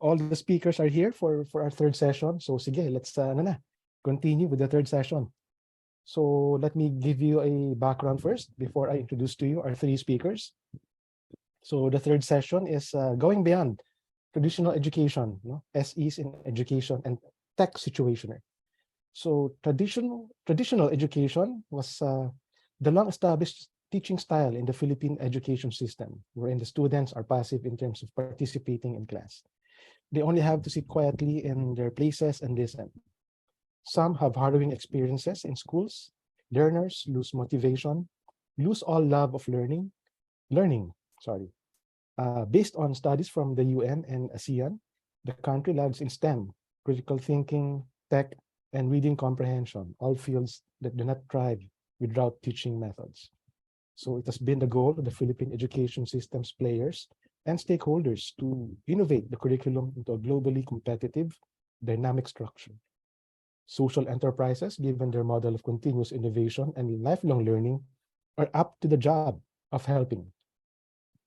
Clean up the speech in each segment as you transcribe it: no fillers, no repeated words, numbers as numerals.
all the speakers are here for our third session. So sige, let's continue with the third session. So let me give you a background first before I introduce to you our three speakers. So the third session is going beyond traditional education, SEs in education and tech situationer. So traditional education was the long-established teaching style in the Philippine education system, wherein the students are passive in terms of participating in class. They only have to sit quietly in their places and listen. Some have harrowing experiences in schools. Learners lose motivation, lose all love of learning. Based on studies from the UN and ASEAN, the country lags in STEM, critical thinking, tech, and reading comprehension, all fields that do not thrive without teaching methods. So it has been the goal of the Philippine education system's players and stakeholders to innovate the curriculum into a globally competitive, dynamic structure. Social enterprises, given their model of continuous innovation and lifelong learning, are up to the job of helping.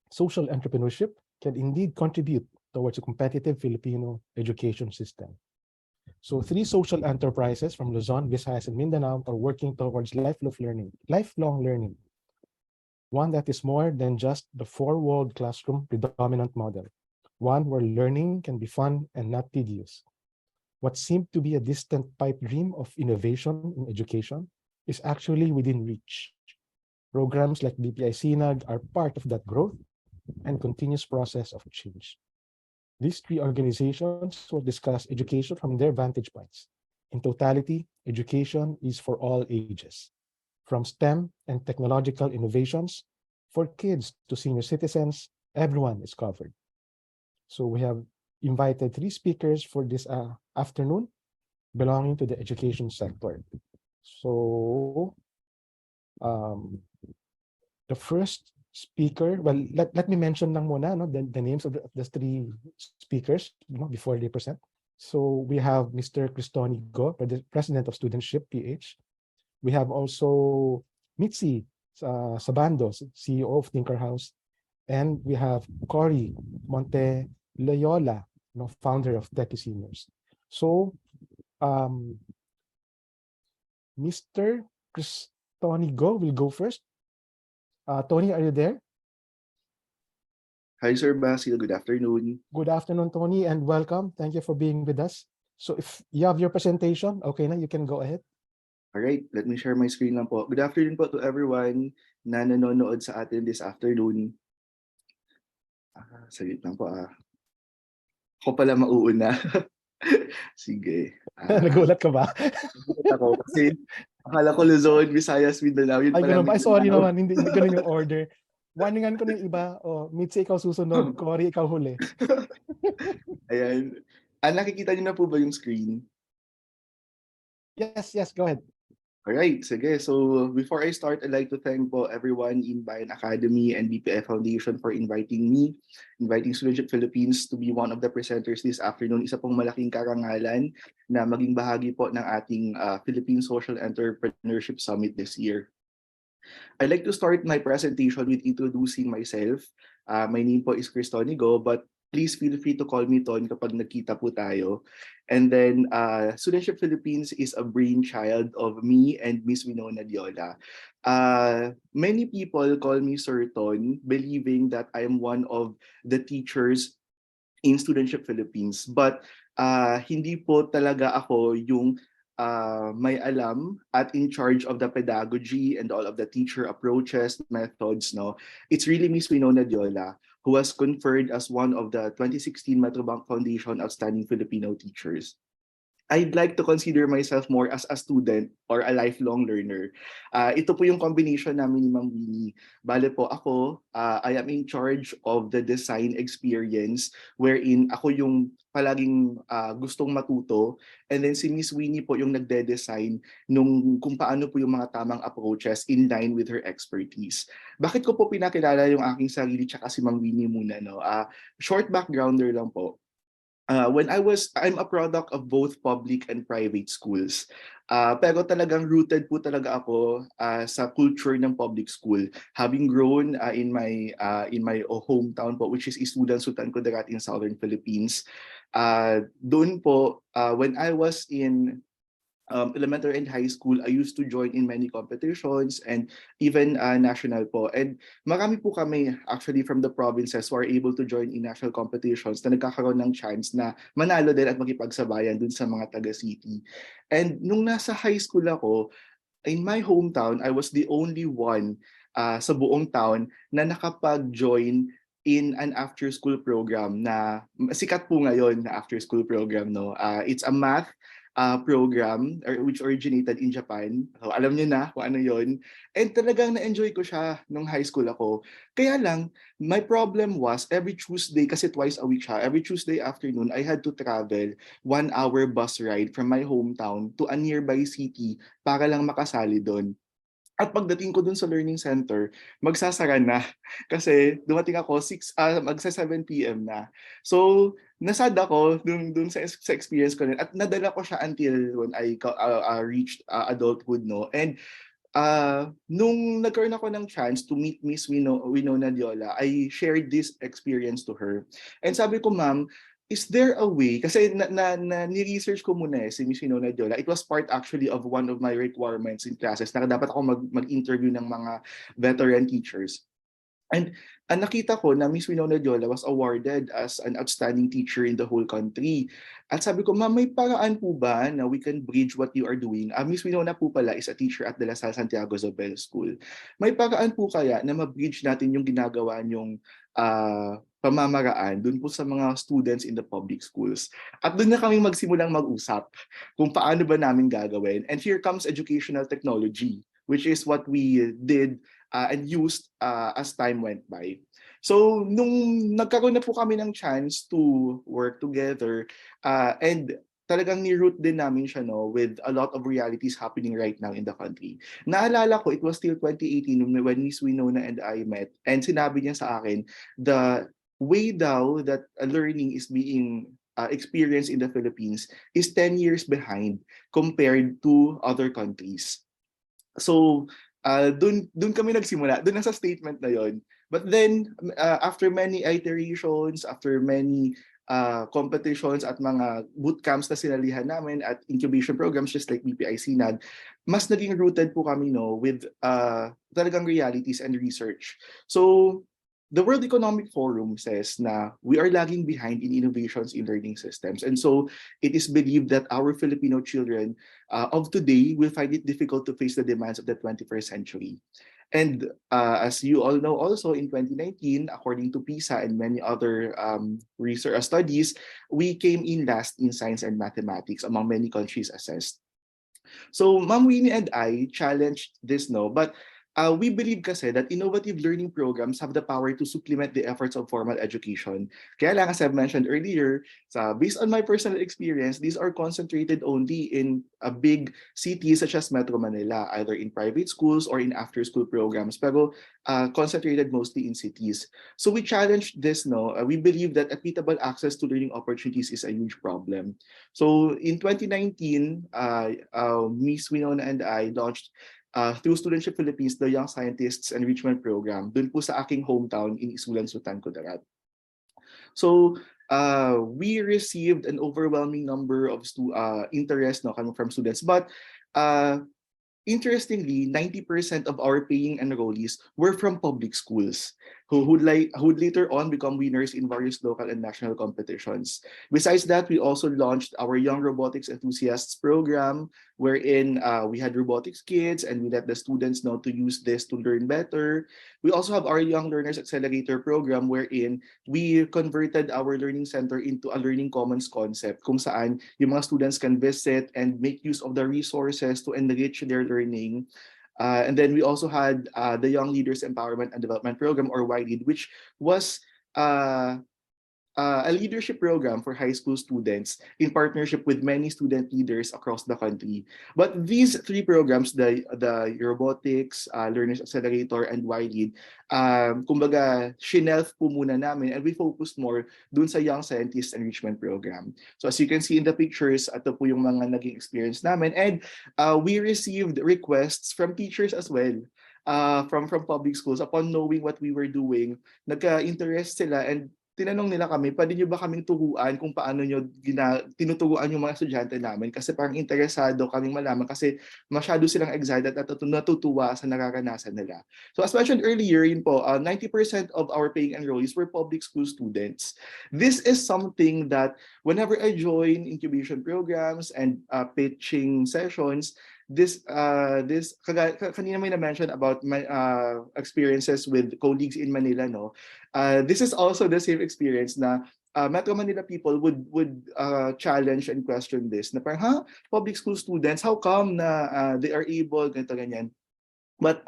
Social entrepreneurship can indeed contribute towards a competitive Filipino education system. So 3 social enterprises from Luzon, Visayas, and Mindanao are working towards lifelong learning. One that is more than just the 4-walled classroom predominant model. One where learning can be fun and not tedious. What seemed to be a distant pipe dream of innovation in education is actually within reach. Programs like BPI SINAG are part of that growth and continuous process of change. These 3 organizations will discuss education from their vantage points. In totality, education is for all ages. From STEM and technological innovations, for kids to senior citizens, everyone is covered. So we have invited 3 speakers for this afternoon belonging to the education sector. So the first speaker, well, let me mention lang muna the names of the 3 speakers before they present. So we have Mr. Kristoni, President of Studentship PH. We have also Michellie Sabando, CEO of TinkerHouse. And we have Koree Monteloyola, founder of Techie Seniors. So Mr. Kristoni will go first. Tony, are you there? Hi, Sir Basil. Good afternoon. Good afternoon, Tony, and welcome. Thank you for being with us. So if you have your presentation, okay na, you can go ahead. All right, let me share my screen lang po. Good afternoon po to everyone na nanonood sa atin this afternoon. Saglit lang po. Ako pala mauuna. Sige. Nagulat ka ba? Nagulat ako kasi akala ko Luzon, Visayas, Mindanao. Yun Ay, pala ganun ba? Ay, sorry Mindanao. naman. Hindi ganun yung order. Warningan ko na yung iba. Mitzi, ikaw susunod. Koree, ikaw huli. Ayan. Nakikita niyo na po ba yung screen? Yes, go ahead. Alright, sige. So before I start, I'd like to thank po everyone in Bayan Academy and BPI Foundation for inviting Studentship Philippines to be one of the presenters this afternoon. Isa pong malaking karangalan na maging bahagi po ng ating Philippine Social Entrepreneurship Summit this year. I'd like to start my presentation with introducing myself. My name po is Kristoni, but please feel free to call me Ton kapag nagkita po tayo. And then, Studentship Philippines is a brainchild of me and Miss Winona Diola. Many people call me Sir Ton, believing that I am one of the teachers in Studentship Philippines. But hindi po talaga ako yung may alam at in charge of the pedagogy and all of the teacher approaches, methods. It's really Miss Winona Diola, who was conferred as one of the 2016 Metrobank Foundation Outstanding Filipino Teachers. I'd like to consider myself more as a student or a lifelong learner. Ito po yung combination namin ni Ma'am Winnie. Bale po ako, I am in charge of the design experience wherein ako yung palaging gustong matuto, and then si Miss Winnie po yung nagde-design kung paano po yung mga tamang approaches in line with her expertise. Bakit ko po pinakilala yung aking sarili tsaka si Ma'am Winnie muna? Short backgrounder lang po. I'm a product of both public and private schools. Pero talagang rooted po talaga ako sa culture ng public school. Having grown in my hometown po, which is Isudan, Sultan Kudarat in Southern Philippines. Doon po, when I was in elementary and high school, I used to join in many competitions and even national po. And marami po kami actually from the provinces who are able to join in national competitions na nagkakaroon ng chance na manalo din at makipagsabayan dun sa mga taga-city. And nung nasa high school ako, in my hometown, I was the only one sa buong town na nakapag-join in an after-school program na sikat po ngayon na after-school program. No? It's a math program which originated in Japan. So, alam niyo na kung ano yon. And talagang na-enjoy ko siya nung high school ako. Kaya lang, my problem was every Tuesday, kasi twice a week siya, every Tuesday afternoon, I had to travel 1 hour bus ride from my hometown to a nearby city para lang makasali doon. At pagdating ko dun sa learning center, magsasara na. Kasi dumating ako, magsa 7 p.m. na. So, nasad ako dun sa experience ko rin. At nadala ko siya until when I reached adulthood, no? And nung nagkaroon ako ng chance to meet Miss Winona Diola, I shared this experience to her. And sabi ko, ma'am, is there a way, kasi ni-research ko muna si Miss Winona Diola. It was part actually of one of my requirements in classes na dapat ako mag-interview ng mga veteran teachers. And nakita ko na Miss Winona Diola was awarded as an outstanding teacher in the whole country. At sabi ko, ma'am, may paraan po ba na we can bridge what you are doing? Miss Winona po pala is a teacher at De La Salle Santiago Zobel School. May paraan po kaya na ma-bridge natin yung ginagawa niyong pamamaraan dun po sa mga students in the public schools. At dun na kami magsimulang mag-usap kung paano ba namin gagawin. And here comes educational technology, which is what we did and used as time went by. So, nung nagkaroon na po kami ng chance to work together and talagang ni-root din namin siya with a lot of realities happening right now in the country. Naalala ko, it was still 2018 when Miss Winona and I met and sinabi niya sa akin, the way daw that learning is being experienced in the Philippines is 10 years behind compared to other countries. So, dun kami nagsimula, dun sa statement na yon. But then, after many iterations, after many competitions at mga bootcamps na sinalihan namin at incubation programs just like BPI CNAD, mas naging rooted po kami with talagang realities and research. So, the World Economic Forum says na we are lagging behind in innovations in learning systems. And so it is believed that our Filipino children of today will find it difficult to face the demands of the 21st century. And as you all know also, in 2019, according to PISA and many other research studies, we came in last in science and mathematics among many countries assessed. So Ma'am Winnie and I challenged this, but we believe kasi that innovative learning programs have the power to supplement the efforts of formal education. Kaya lang, as I've mentioned earlier, based on my personal experience, these are concentrated only in a big cities such as Metro Manila, either in private schools or in after-school programs, pero concentrated mostly in cities. So we challenged this, we believe that equitable access to learning opportunities is a huge problem. So in 2019, Miss Winona and I launched through Studentship Philippines, the Young Scientists Enrichment Program, dun po sa aking hometown in Isulan, Sutan, Kudarat. So, we received an overwhelming number of interest coming from students, but interestingly, 90% of our paying enrollees were from public schools who would later on become winners in various local and national competitions. Besides that, we also launched our Young Robotics Enthusiasts program, wherein we had robotics kids and we let the students know to use this to learn better. We also have our Young Learners Accelerator program, wherein we converted our learning center into a learning commons concept kung saan yung mga students can visit and make use of the resources to enrich their learning. And then we also had the Young Leaders Empowerment and Development Program, or YLEAD, which was a leadership program for high school students in partnership with many student leaders across the country. But these three programs, the Robotics, Learners Accelerator, and YLEAD, kumbaga, shinelf po muna namin and we focused more dun sa Young Scientist Enrichment Program. So as you can see in the pictures, ito po yung mga naging experience namin. And we received requests from teachers as well. From public schools upon knowing what we were doing, nagka-interest sila and tinanong nila kami, pwede nyo ba kaming turuan kung paano nyo tinuturuan yung mga estudyante namin kasi parang interesado kaming malaman kasi masyado silang excited at natutuwa sa nararanasan nila. So as mentioned earlier, yun po, 90% of our paying enrollees were public school students. This is something that whenever I join incubation programs and pitching sessions, kanina may na-mention about my experiences with colleagues in Manila, no? This is also the same experience na Metro Manila people would challenge and question this na parang, public school students, how come na they are able, ganito, ganyan. But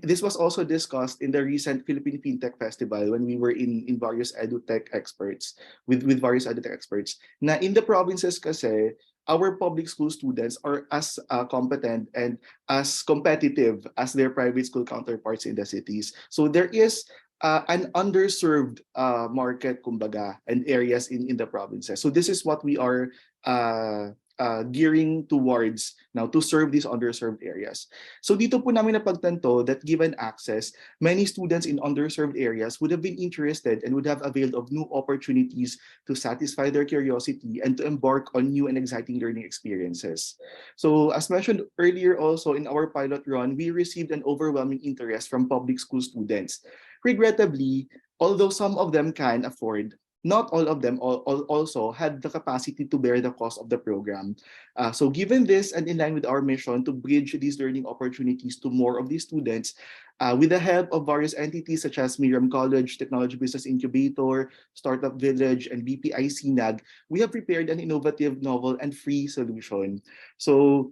this was also discussed in the recent Philippine FinTech Festival when we were in various edutech experts, with various edutech experts, na in the provinces kasi, our public school students are as competent and as competitive as their private school counterparts in the cities. So there is an underserved market, kumbaga, and areas in the provinces. So this is what we are gearing towards now to serve these underserved areas. So dito po namin napagtanto that given access, many students in underserved areas would have been interested and would have availed of new opportunities to satisfy their curiosity and to embark on new and exciting learning experiences. So as mentioned earlier also in our pilot run, we received an overwhelming interest from public school students. Regrettably, although some of them can afford, not all of them also had the capacity to bear the cost of the program. So given this and in line with our mission to bridge these learning opportunities to more of these students, with the help of various entities such as Miriam College, Technology Business Incubator, Startup Village, and BPI CNAG, we have prepared an innovative, novel, and free solution. So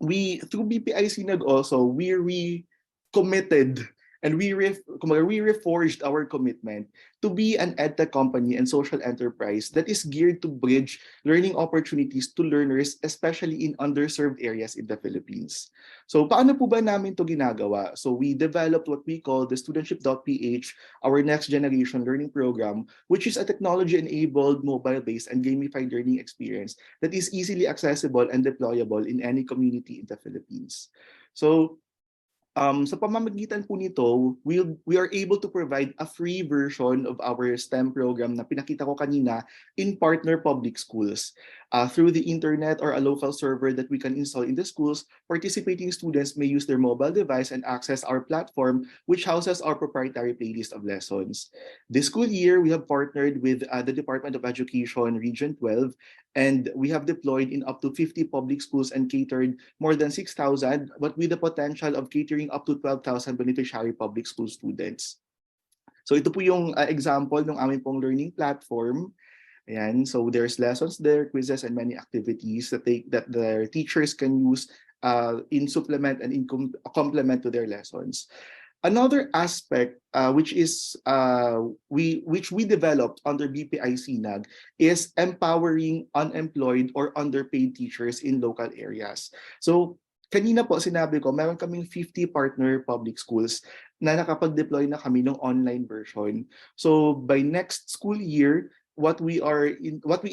through BPI CNAG also, we committed and we reforged our commitment to be an edtech company and social enterprise that is geared to bridge learning opportunities to learners, especially in underserved areas in the Philippines. So paano po ba namin to ginagawa? So we developed what we call the Studentship PH, our next generation learning program, which is a technology-enabled, mobile-based, and gamified learning experience that is easily accessible and deployable in any community in the Philippines. So sa pamamagitan po nito, we are able to provide a free version of our STEM program na pinakita ko kanina in partner public schools. Through the internet or a local server that we can install in the schools, participating students may use their mobile device and access our platform, which houses our proprietary playlist of lessons. This school year, we have partnered with the Department of Education Region 12, and we have deployed in up to 50 public schools and catered more than 6,000, but with the potential of catering up to 12,000 beneficiary public school students. So ito po yung example ng aming pong learning platform. Ayan, so there's lessons there, quizzes, and many activities that their teachers can use in supplement and in complement to their lessons. Another aspect which we developed under BPI CNAG is empowering unemployed or underpaid teachers in local areas. So kanina po sinabi ko, meron kaming 50 partner public schools na nakapag-deploy na kami ng online version. So by next school year, what we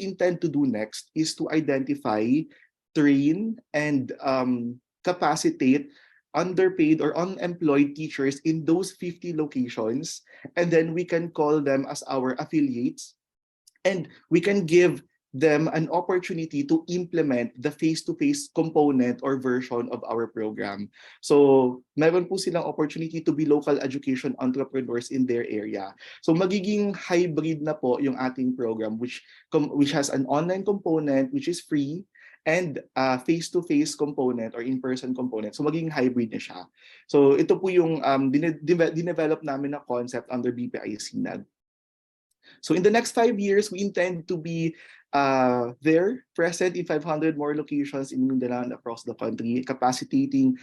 intend to do next is to identify, train, and capacitate underpaid or unemployed teachers in those 50 locations, and then we can call them as our affiliates, and we can give them an opportunity to implement the face-to-face component or version of our program. So meron po silang opportunity to be local education entrepreneurs in their area. So magiging hybrid na po yung ating program, which has an online component which is free, and face-to-face component or in-person component. So magiging hybrid na siya. So ito po yung dinevelop namin na concept under BPI CNAG. So in the next 5 years, we intend to be present in 500 more locations in Mindanao and across the country, capacitating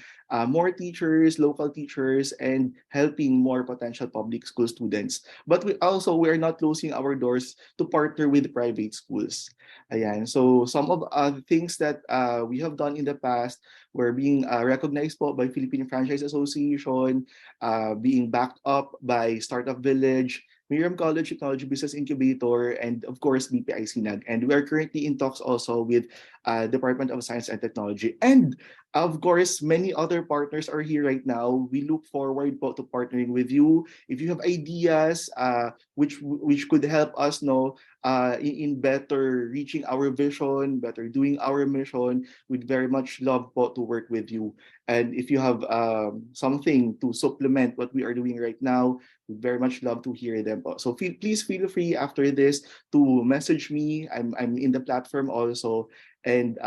more teachers, local teachers, and helping more potential public school students. But we are not closing our doors to partner with private schools. Ayan. So some of the things that we have done in the past were being recognized po by Philippine Franchise Association, being backed up by Startup Village, Miriam College Technology Business Incubator, and of course BPI CNAG. And we are currently in talks also with Department of Science and Technology. And Of course, many other partners are here right now. We look forward po to partnering with you. If you have ideas which could help us know in better reaching our vision, better doing our mission, we'd very much love po to work with you. And if you have something to supplement what we are doing right now, we'd very much love to hear them po. So please feel free after this to message me. I'm in the platform also, and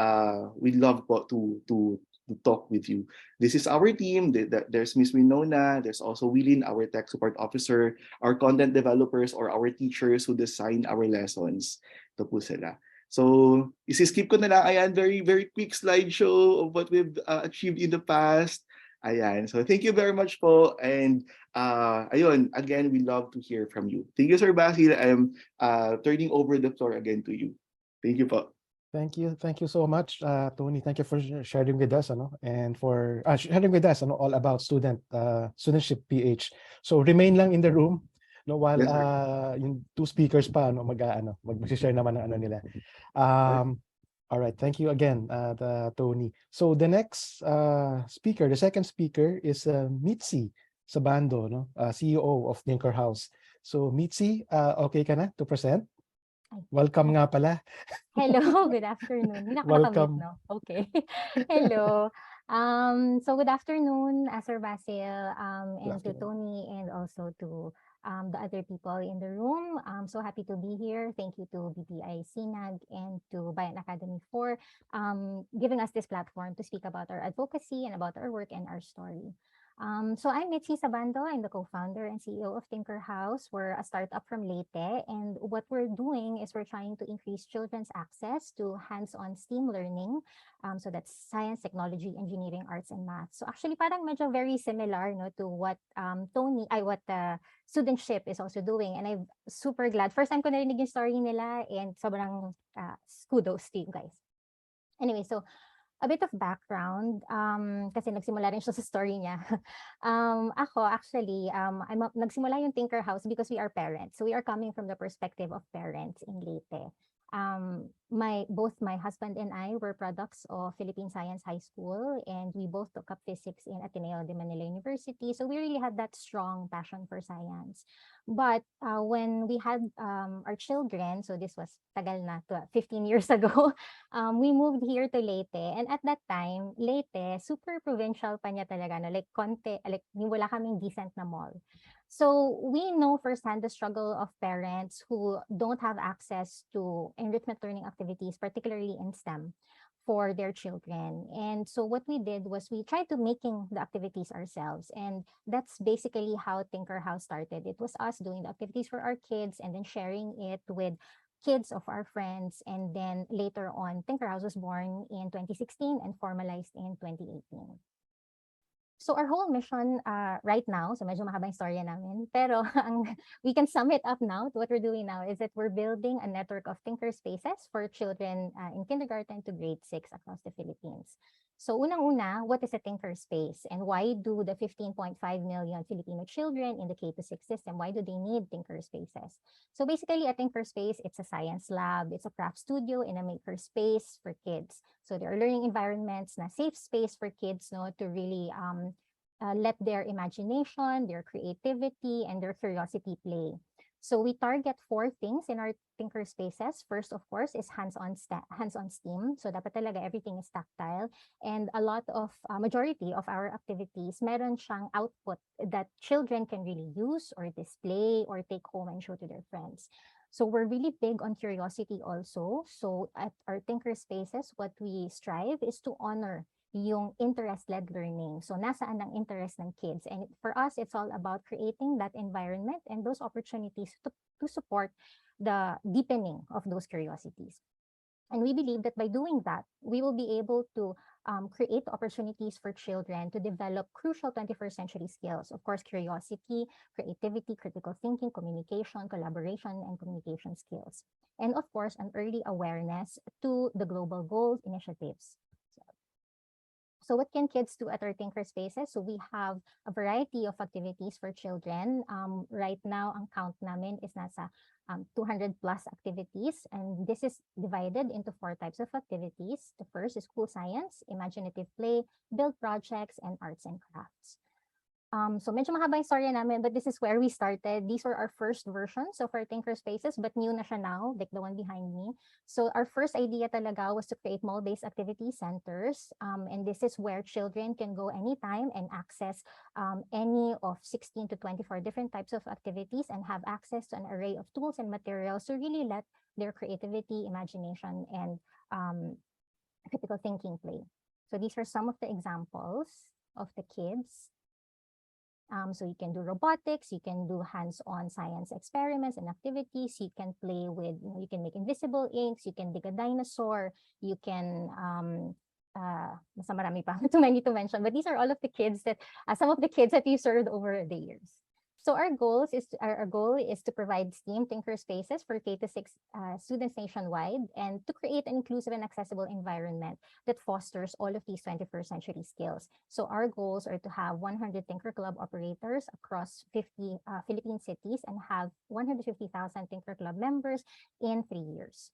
we love po to talk with you. This is our team. There's Miss Winona. There's also Willin, our tech support officer, our content developers, or our teachers who design our lessons. Ito po sila. So, isi-skip ko na lang. Ayan, very, very quick slideshow of what we've achieved in the past. Ayan. So, thank you very much po. And, ayun, again, we love to hear from you. Thank you, Sir Basil. I'm turning over the floor again to you. Thank you po. Thank you so much, Tony. Thank you for sharing with us, and for sharing with us, all about Studentship PH. So remain lang in the room, while Yes, sir. yung two speakers pa, mag-share naman ng nila. All right, thank you again, Tony. So the next speaker, the second speaker is Michellie Sabando, CEO of TinkerHouse. So Michellie, okay ka na to present? Welcome nga pala. Hello, good afternoon. Hindi na ako nakamute, Welcome. no? Okay. Hello. So good afternoon, Sir Basil, and to Tony, and also to the other people in the room. I'm so happy to be here. Thank you to BPI Sinag and to Bayan Academy for giving us this platform to speak about our advocacy and about our work and our story. So I'm Michellie Sabando. I'm the co-founder and CEO of TinkerHouse. We're a startup from Leyte, and what we're doing is we're trying to increase children's access to hands-on STEAM learning. So that's science, technology, engineering, arts, and math. So actually, parang medyo very similar, to what what Studentship is also doing, and I'm super glad. First time ko narinig yung story nila, and sobrang kudos to you guys. Anyway, so a bit of background, kasi nagsimula rin siya sa story niya. Ako, actually, nagsimula yung TinkerHouse because we are parents. So we are coming from the perspective of parents in Leyte. Both my husband and I were products of Philippine Science High School, and we both took up physics in Ateneo de Manila University. So we really had that strong passion for science. But when we had our children, so this was tagal na, 15 years ago, we moved here to Leyte. And at that time, Leyte, super provincial pa niya talaga, like konti, like wala kaming decent na mall. So we know firsthand the struggle of parents who don't have access to enrichment learning activities, particularly in STEM, for their children. And so what we did was we tried to making the activities ourselves. And that's basically how TinkerHouse started. It was us doing the activities for our kids and then sharing it with kids of our friends. And then later on, TinkerHouse was born in 2016 and formalized in 2018. So our whole mission right now, so medyo mahaba yung storya namin, pero we can sum it up now to what we're doing now is that we're building a network of Tinker Spaces for children in kindergarten to grade 6 across the Philippines. So unang-una, what is a Tinker Space, and why do the 15.5 million Filipino children in the K-6 system, why do they need Tinker Spaces? So basically, a Tinker Space, it's a science lab, it's a craft studio in a maker space for kids. So there are learning environments, na safe space for kids, to really let their imagination, their creativity, and their curiosity play. So we target 4 things in our Tinker Spaces. First, of course, is hands-on STEAM. So dapat talaga everything is tactile. And a lot of, majority of our activities, meron siyang output that children can really use or display or take home and show to their friends. So we're really big on curiosity also. So at our Tinker Spaces, what we strive is to honor yung interest-led learning. So nasaan ang interest ng kids? And for us, it's all about creating that environment and those opportunities to support the deepening of those curiosities. And we believe that by doing that, we will be able to create opportunities for children to develop crucial 21st century skills. Of course, curiosity, creativity, critical thinking, communication, collaboration, and communication skills. And of course, an early awareness to the global goals initiatives. So what can kids do at our Tinker Spaces? So we have a variety of activities for children. Right now, ang count namin is nasa 200 plus activities. And this is divided into 4 types of activities. The first is school science, imaginative play, build projects, and arts and crafts. So medyo mahaba yung story namin, but this is where we started. These were our first versions of our Tinker Spaces, but new na siya now, like the one behind me. So our first idea talaga was to create mall-based activity centers. And this is where children can go anytime and access any of 16 to 24 different types of activities and have access to an array of tools and materials to really let their creativity, imagination, and critical thinking play. So these are some of the examples of the kids. So you can do robotics, you can do hands-on science experiments and activities, you can play with, you can make invisible inks, you can dig a dinosaur, you can, basta marami pa, too many to mention, but these are all of the kids that, some of the kids that you served over the years. So our goal is to provide STEAM Tinker Spaces for K to 6 students nationwide and to create an inclusive and accessible environment that fosters all of these 21st century skills. So our goals are to have 100 Tinker Club operators across 50 Philippine cities and have 150,000 Tinker Club members in 3 years.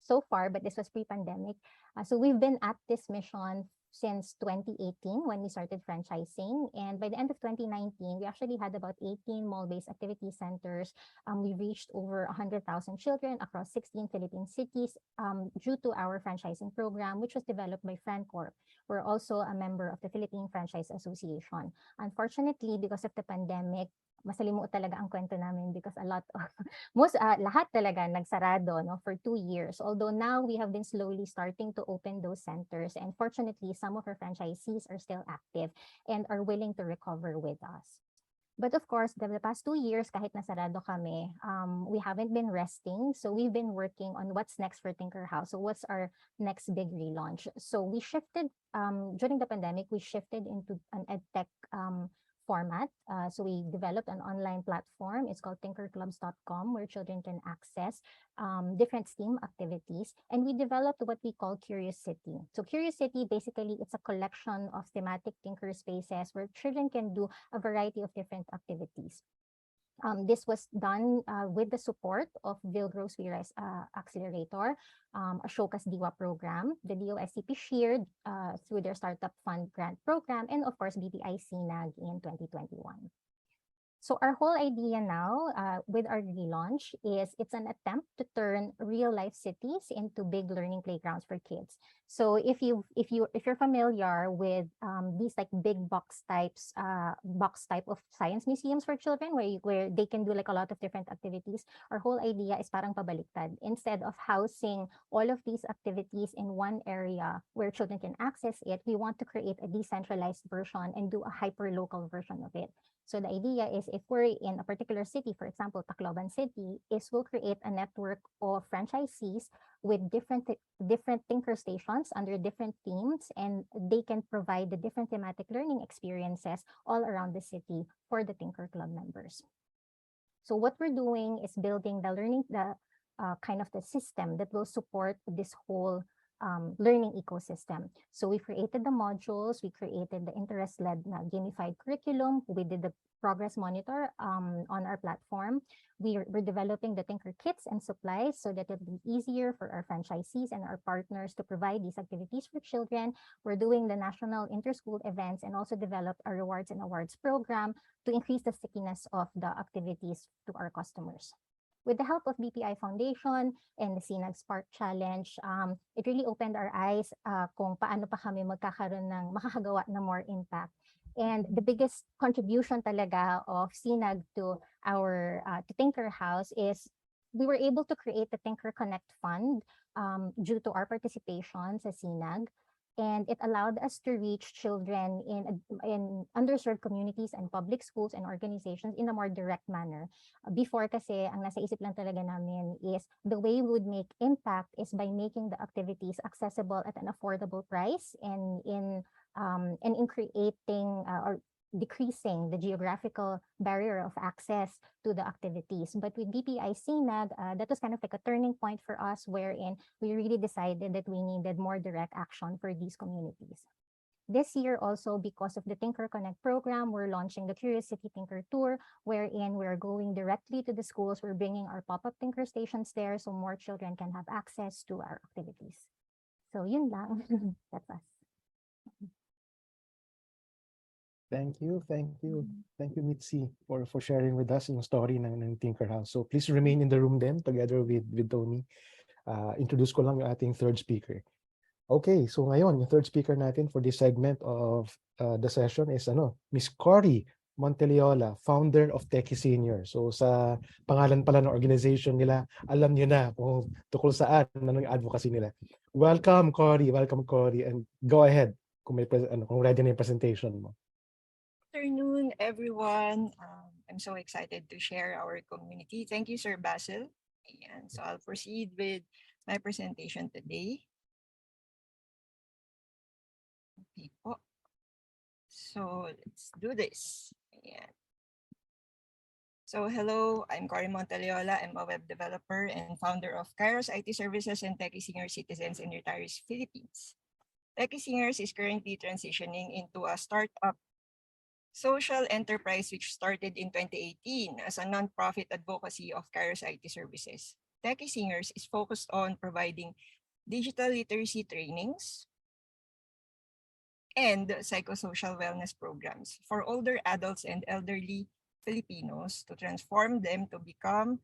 So far, but this was pre-pandemic, so we've been at this mission since 2018 when we started franchising. And by the end of 2019, we actually had about 18 mall-based activity centers. We reached over 100,000 children across 16 Philippine cities due to our franchising program, which was developed by FranCorp. We're also a member of the Philippine Franchise Association. Unfortunately, because of the pandemic, masalimuot talaga ang kwento namin because a lot of lahat talaga nagsarado for 2 years. Although now we have been slowly starting to open those centers, and fortunately some of our franchisees are still active and are willing to recover with us. But of course, the past 2 years, kahit nasarado kami, we haven't been resting. So we've been working on what's next for TinkerHouse. So what's our next big relaunch? So we shifted, during the pandemic, we shifted into an edtech format. So we developed an online platform. It's called tinkerclubs.com, where children can access different STEAM activities. And we developed what we call Curious City. So Curious City, basically, it's a collection of thematic tinker spaces where children can do a variety of different activities. This was done with the support of Vilgro's Rise Accelerator, Ashoka's DIWA program, the DOSCP shared through their Startup Fund Grant Program, and of course, BPI CNAG in 2021. So our whole idea now with our relaunch is it's an attempt to turn real life cities into big learning playgrounds for kids. So if you're familiar with these like big box type of science museums for children where they can do like a lot of different activities, our whole idea is parang pabaliktad. Instead of housing all of these activities in one area where children can access it, we want to create a decentralized version and do a hyper local version of it. So the idea is if we're in a particular city, for example, Tacloban City, is we'll create a network of franchisees with different tinker stations under different themes, and they can provide the different thematic learning experiences all around the city for the Tinker Club members. So what we're doing is building the kind of the system that will support this whole learning ecosystem. So we created the modules, we created the interest-led gamified curriculum, we did the progress monitor on our platform. We're developing the Tinker kits and supplies so that it'll be easier for our franchisees and our partners to provide these activities for children. We're doing the national inter-school events and also developed a rewards and awards program to increase the stickiness of the activities to our customers. With the help of BPI Foundation and the Sinag Spark Challenge, it really opened our eyes kung paano pa kami makakagawa ng more impact. And the biggest contribution talaga of Sinag to our to TinkerHouse is we were able to create the Tinker Connect Fund due to our participation sa Sinag. And it allowed us to reach children in underserved communities and public schools and organizations in a more direct manner. Before kasi, ang nasa isip lang talaga namin is the way we would make impact is by making the activities accessible at an affordable price and in creating or decreasing the geographical barrier of access to the activities. But with BPI CNAG, that was kind of like a turning point for us wherein we really decided that we needed more direct action for these communities. this year also, because of the Tinker Connect program, we're launching the Curiosity Tinker Tour, wherein we're going directly to the schools. We're bringing our pop-up Tinker stations there so more children can have access to our activities. So yun lang. That's us. Thank you, Mitzi, for sharing with us yung story ng TinkerHouse. So please remain in the room then together with Tony. Introduce ko lang yung ating third speaker. Okay, so ngayon, yung third speaker natin for this segment of the session is Miss Koree Monteloyola, founder of Techie Seniors. So sa pangalan pala ng organization nila, alam niyo na kung tukol saan, anong advocacy nila. Welcome, Koree, and go ahead kung ready na yung presentation mo. Afternoon, everyone. I'm so excited to share our community. Thank you, Sir Basil. And so I'll proceed with my presentation today. Okay po. So let's do this. Ayan. So hello, I'm Koree Monteloyola. I'm a web developer and founder of Kairos IT Services and Techie Senior Citizens and Retirees Philippines. Techie Seniors is currently transitioning into a startup social enterprise which started in 2018 as a nonprofit advocacy of Kairos IT Services. Techie Seniors is focused on providing digital literacy trainings and psychosocial wellness programs for older adults and elderly Filipinos to transform them to become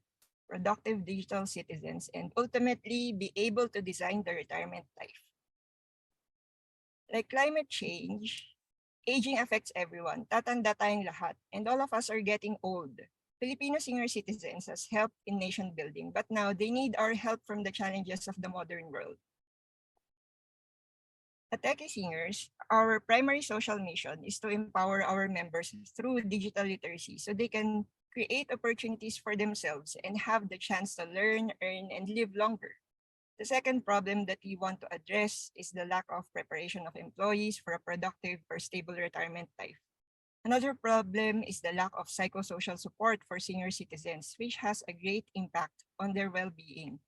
productive digital citizens and ultimately be able to design their retirement life. Like climate change, aging affects everyone. Tatanda tayong lahat. And all of us are getting old. Filipino senior citizens has helped in nation building, but now they need our help from the challenges of the modern world. At Techie Seniors, our primary social mission is to empower our members through digital literacy so they can create opportunities for themselves and have the chance to learn, earn, and live longer. The second problem that we want to address is the lack of preparation of employees for a productive or stable retirement life. Another problem is the lack of psychosocial support for senior citizens, which has a great impact on their well-being.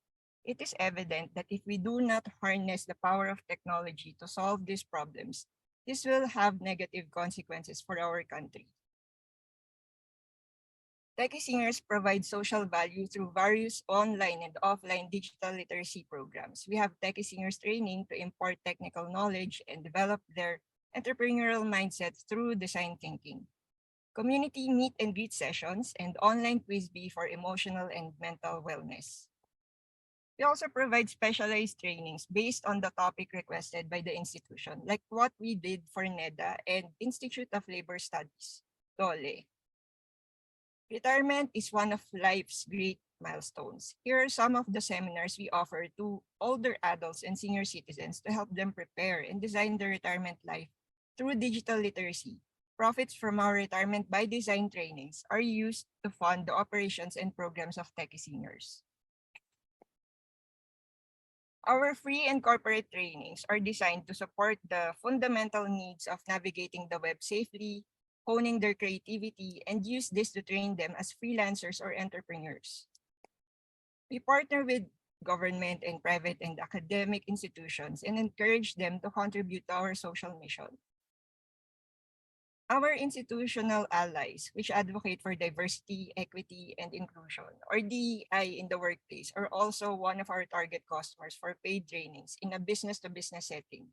It is evident that if we do not harness the power of technology to solve these problems, this will have negative consequences for our country. Techie Seniors provide social value through various online and offline digital literacy programs. We have Techie Seniors training to impart technical knowledge and develop their entrepreneurial mindset through design thinking. Community meet and greet sessions and online quiz bee for emotional and mental wellness. We also provide specialized trainings based on the topic requested by the institution, like what we did for NEDA and Institute of Labor Studies, DOLE. Retirement is one of life's great milestones. Here are some of the seminars we offer to older adults and senior citizens to help them prepare and design their retirement life through digital literacy. Profits from our retirement by design trainings are used to fund the operations and programs of Techie Seniors. Our free and corporate trainings are designed to support the fundamental needs of navigating the web safely, honing their creativity, and use this to train them as freelancers or entrepreneurs. We partner with government and private and academic institutions and encourage them to contribute to our social mission. Our institutional allies, which advocate for diversity, equity, and inclusion, or DEI in the workplace, are also one of our target customers for paid trainings in a business-to-business setting.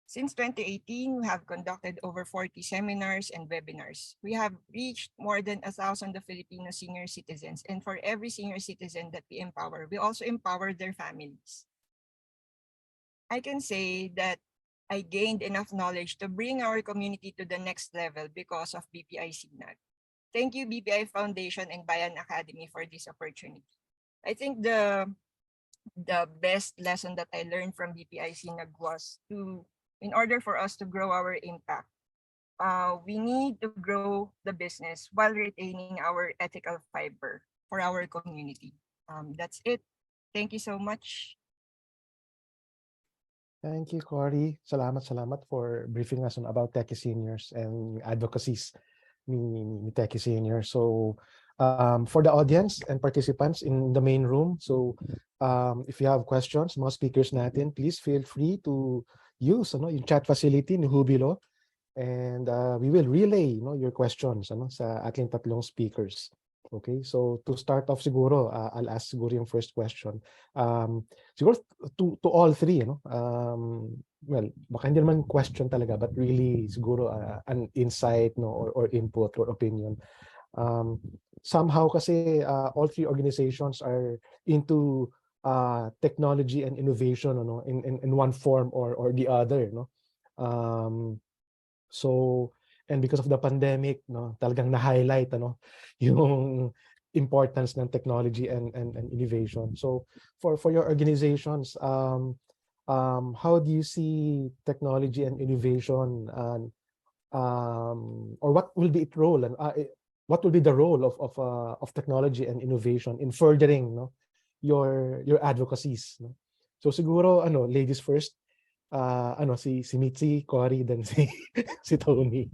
Since 2018, we have conducted over 40 seminars and webinars. We have reached more than 1,000 of Filipino senior citizens, and for every senior citizen that we empower, we also empower their families. I can say that I gained enough knowledge to bring our community to the next level because of BPI SINAG. Thank you, BPI Foundation and Bayan Academy, for this opportunity. I think the best lesson that I learned from BPI SINAG was in order for us to grow our impact, we need to grow the business while retaining our ethical fiber for our community. That's it. Thank you so much. Thank you, Koree. Salamat for briefing us about Techie Seniors and advocacies ni Techie Seniors. So for the audience and participants in the main room, so if you have questions, mga speakers natin, please feel free to use yung chat facility ni Hubilo, and we will relay your questions sa ating tatlong speakers. Okay, so to start off siguro, I'll ask siguro yung first question. Siguro to all three, well, baka hindi naman question talaga, but really siguro an insight or input or opinion. Somehow kasi all three organizations are into technology and innovation in one form or the other, so, and because of the pandemic, talagang na-highlight yung importance ng technology and innovation. So for your organizations, how do you see technology and innovation, or what will be its role, and what will be the role of technology and innovation in furthering your advocacies, So siguro ladies first, si Mitzi, Koree, then si Tony.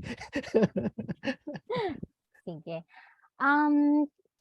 Sige.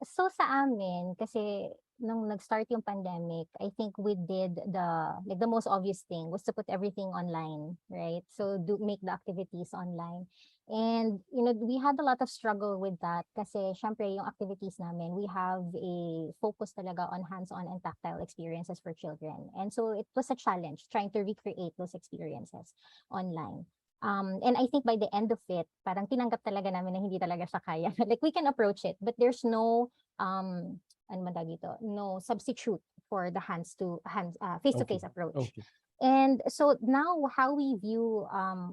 So sa amin, kasi nung nag-start yung pandemic, I think we did the most obvious thing was to put everything online, right? So make the activities online. And we had a lot of struggle with that kasi syempre yung activities namin, we have a focus talaga on hands-on and tactile experiences for children. And so it was a challenge trying to recreate those experiences online. And I think by the end of it, parang tinanggap talaga namin na hindi talaga siya kaya. Like we can approach it, but there's no no substitute for the face-to-face approach. Okay. And so now how we view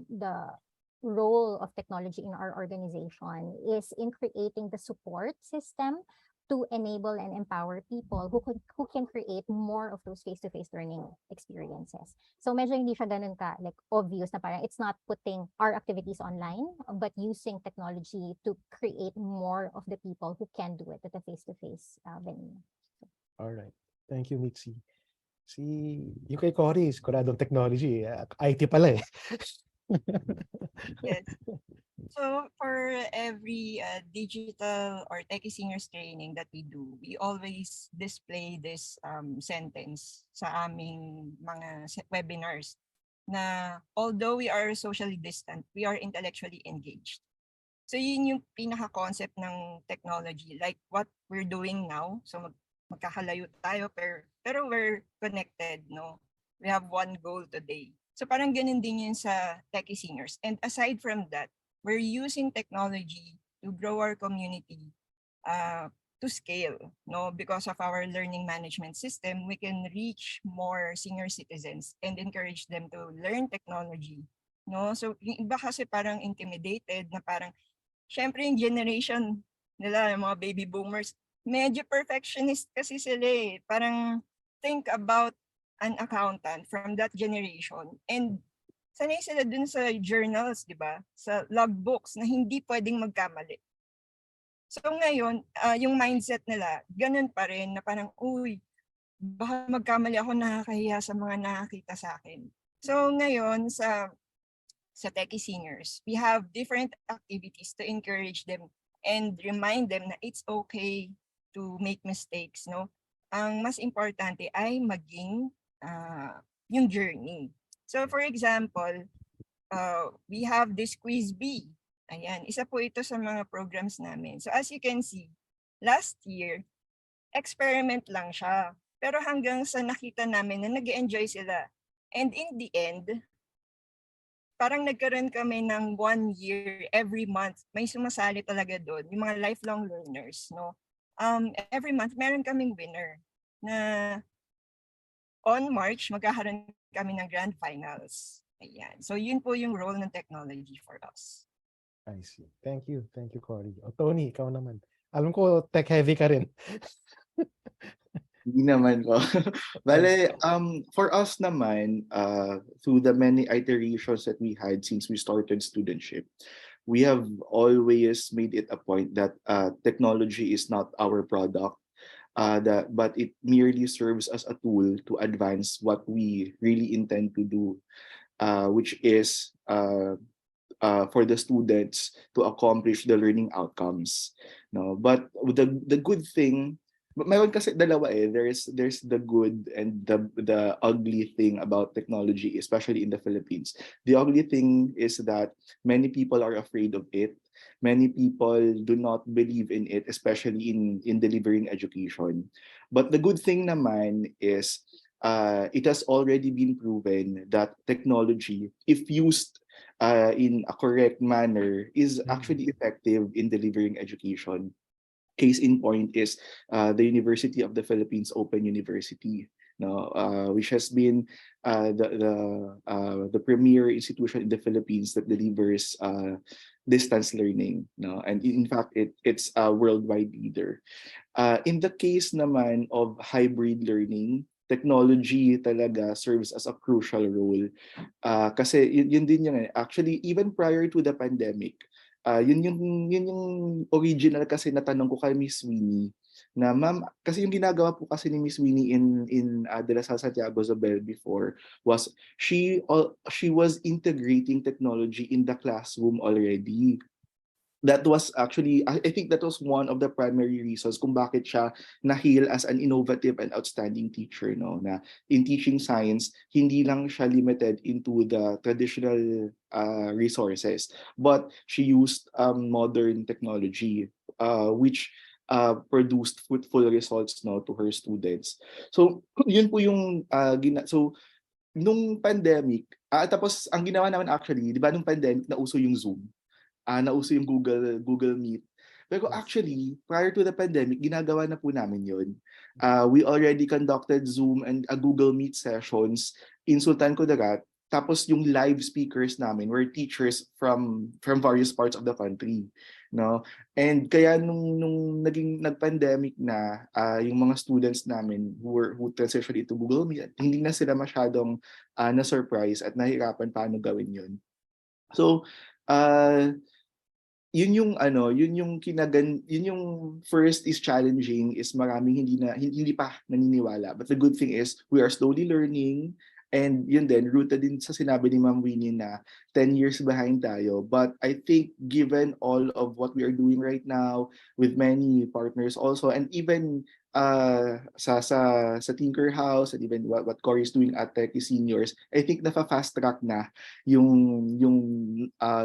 the role of technology in our organization is in creating the support system to enable and empower people who can create more of those face-to-face learning experiences. So medyo hindi siya ganun ka like obvious na parang it's not putting our activities online, but using technology to create more of the people who can do it at a face-to-face venue. All right. Thank you, Mitzi. Yung kay Koree, siguradong technology, IT pala eh. Yes. So for every digital or Techie Seniors training that we do, we always display this sentence sa aming mga webinars na although we are socially distant, we are intellectually engaged. So yun yung pinaka-concept ng technology, like what we're doing now. So magkakalayo tayo pero we're connected, no? We have one goal today. So parang ganun din yun sa Techie Seniors. And aside from that, we're using technology to grow our community to scale, no? Because of our learning management system, we can reach more senior citizens and encourage them to learn technology, no? So yung iba kasi parang intimidated na parang, syempre yung generation nila, yung mga baby boomers, medyo perfectionist kasi sila eh. Parang think about an accountant from that generation and sanay sila dun sa journals, di ba? Sa logbooks na hindi pwedeng magkamali. So ngayon, yung mindset nila, ganun pa rin na parang, uy, baka magkamali ako, nakakahiya sa mga nakakita sa akin. So ngayon, sa Techie Seniors, we have different activities to encourage them and remind them na it's okay to make mistakes, no? Ang mas importante ay maging yung journey. So for example, we have this quiz bee. Ayan, isa po ito sa mga programs namin. So as you can see, last year, experiment lang siya. Pero hanggang sa nakita namin na nag-enjoy sila. And in the end, parang nagkaroon kami ng 1 year, every month, may sumasali talaga doon, yung mga lifelong learners, no? Every month, meron kaming winner na on March, magkakaroon kami ng grand finals. Ayan. So yun po yung role ng technology for us. I see. Thank you, Koree. Tony, ikaw naman. Alam ko tech heavy ka rin. Hindi naman ko. Bale, for us naman, through the many iterations that we had since we started studentship, we have always made it a point that technology is not our product, but it merely serves as a tool to advance what we really intend to do, which is for the students to accomplish the learning outcomes. No, but the good thing Meron kasi dalawa eh. There's the good and the ugly thing about technology, especially in the Philippines. The ugly thing is that many people are afraid of it. Many people do not believe in it, especially in delivering education. But the good thing naman is it has already been proven that technology, if used in a correct manner, is actually effective in delivering education. Case in point is the University of the Philippines Open University, no, which has been the premier institution in the Philippines that delivers distance learning, no, and in fact it's a worldwide leader. In the case naman of hybrid learning, technology talaga serves as a crucial role. Kasi yun din yung actually even prior to the pandemic, yun yung original kasi na tanong ko kay Miss Winnie na ma'am, kasi yung ginagawa po kasi ni Miss Winnie in De La Salle Santiago Zobel before was she was integrating technology in the classroom already. That was actually, I think that was one of the primary reasons kung bakit siya na-hail as an innovative and outstanding teacher, no, na in teaching science hindi lang siya limited into the traditional resources, but she used modern technology which produced fruitful results, no, to her students. So yun po yung so nung pandemic, tapos ang ginawa naman actually, di ba nung pandemic nauso yung Zoom, nauso yung Google Meet. Pero actually, prior to the pandemic, ginagawa na po namin yun. We already conducted Zoom and Google Meet sessions in Sultan Kudarat. Tapos yung live speakers namin were teachers from various parts of the country, no? And kaya nung nag-pandemic na, yung mga students namin who transitioned into Google Meet, hindi na sila masyadong na-surprise at nahirapan paano gawin yun. So, yun yung first is challenging, is maraming hindi pa naniniwala, but the good thing is we are slowly learning, and yun din rooted din sa sinabi ni Ma'am Winnie na 10 years behind tayo, but I think given all of what we are doing right now with many partners also, and even sa TinkerHouse, and even what Koree is doing at Techie Seniors, I think nafa-fast track na yung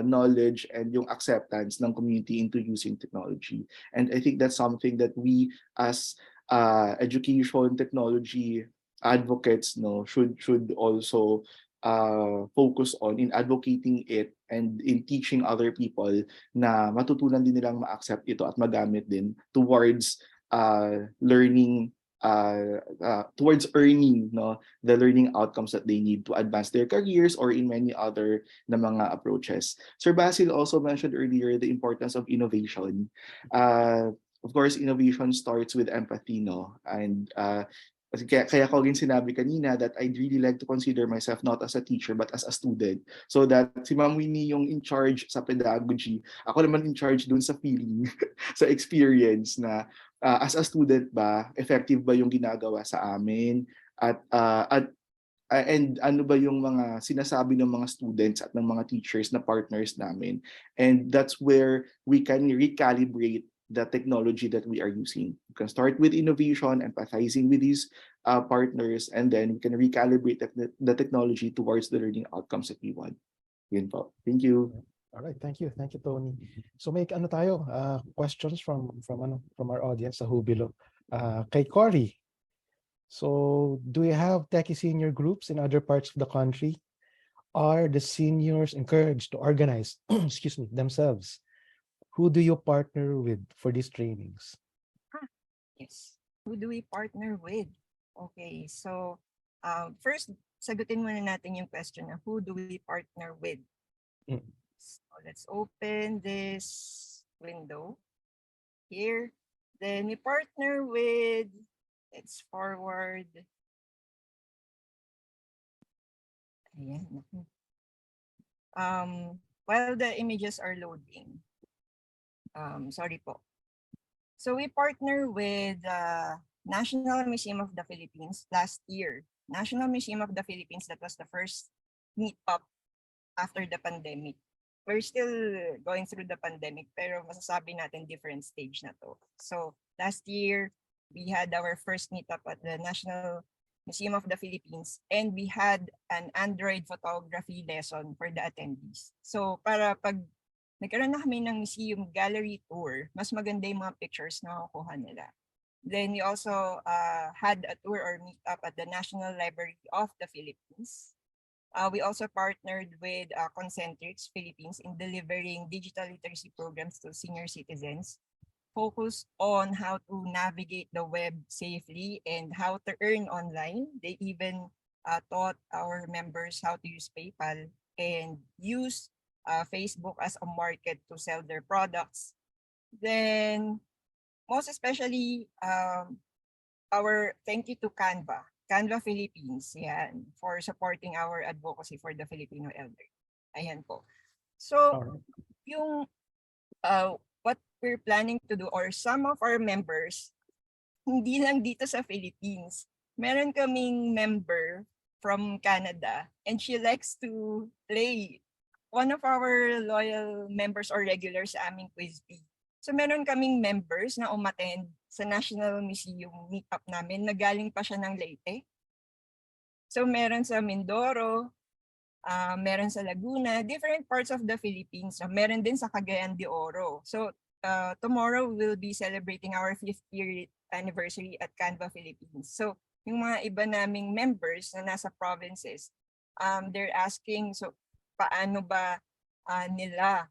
knowledge and yung acceptance ng community into using technology. And I think that's something that we as education technology advocates, no, should also focus on in advocating it and in teaching other people na matutunan din nilang ma-accept ito at magamit din towards learning, towards earning, no, the learning outcomes that they need to advance their careers or in many other na mga approaches. Sir Basil also mentioned earlier the importance of innovation. Of course, innovation starts with empathy, no, and kaya ko rin sinabi kanina that I'd really like to consider myself not as a teacher but as a student. So that si Ma'am Winnie yung in charge sa pedagogy, ako naman in charge dun sa feeling, sa experience na as a student ba, effective ba yung ginagawa sa amin, at and ano ba yung mga sinasabi ng mga students at ng mga teachers na partners namin. And that's where we can recalibrate the technology that we are using. We can start with innovation, empathizing with these partners, and then we can recalibrate the technology towards the learning outcomes that we want. Yun po. Thank you. All right, thank you, Tony. So may tayo questions from our audience sa Hubilo. Kay Koree. So do you have Techie senior groups in other parts of the country? Are the seniors encouraged to organize excuse me, themselves? Who do you partner with for these trainings? Yes. Who do we partner with? Okay, so first, sagutin muna natin yung question na who do we partner with? So let's open this window here. Then we partner with, let's forward. Ayan. While the images are loading, sorry po. So we partner with National Museum of the Philippines last year. National Museum of the Philippines, that was the first meet-up after the pandemic. We're still going through the pandemic, pero masasabi natin different stage na to. So last year, we had our first meetup at the National Museum of the Philippines, and we had an Android photography lesson for the attendees. So para pag nagkaroon na kami ng museum gallery tour, mas maganda yung mga pictures na makukuha nila. Then we also had a tour or meetup at the National Library of the Philippines. We also partnered with Concentrix Philippines in delivering digital literacy programs to senior citizens, focused on how to navigate the web safely and how to earn online. They even taught our members how to use PayPal and use Facebook as a market to sell their products. Then, most especially, our thank you to Canva Philippines, yan, for supporting our advocacy for the Filipino elder. Ayan po. So, Alright. yung what we're planning to do, or some of our members, hindi lang dito sa Philippines. Meron kaming member from Canada, and she likes to play. One of our loyal members or regulars sa aming quiz bee. So meron kaming members na umattend sa National Museum meetup namin na galing pa siya ng Leyte. So meron sa Mindoro, meron sa Laguna, different parts of the Philippines. Meron din sa Cagayan de Oro. So tomorrow we'll be celebrating our 5th year anniversary at Canva Philippines. So yung mga iba naming members na nasa provinces, they're asking, so paano ba nila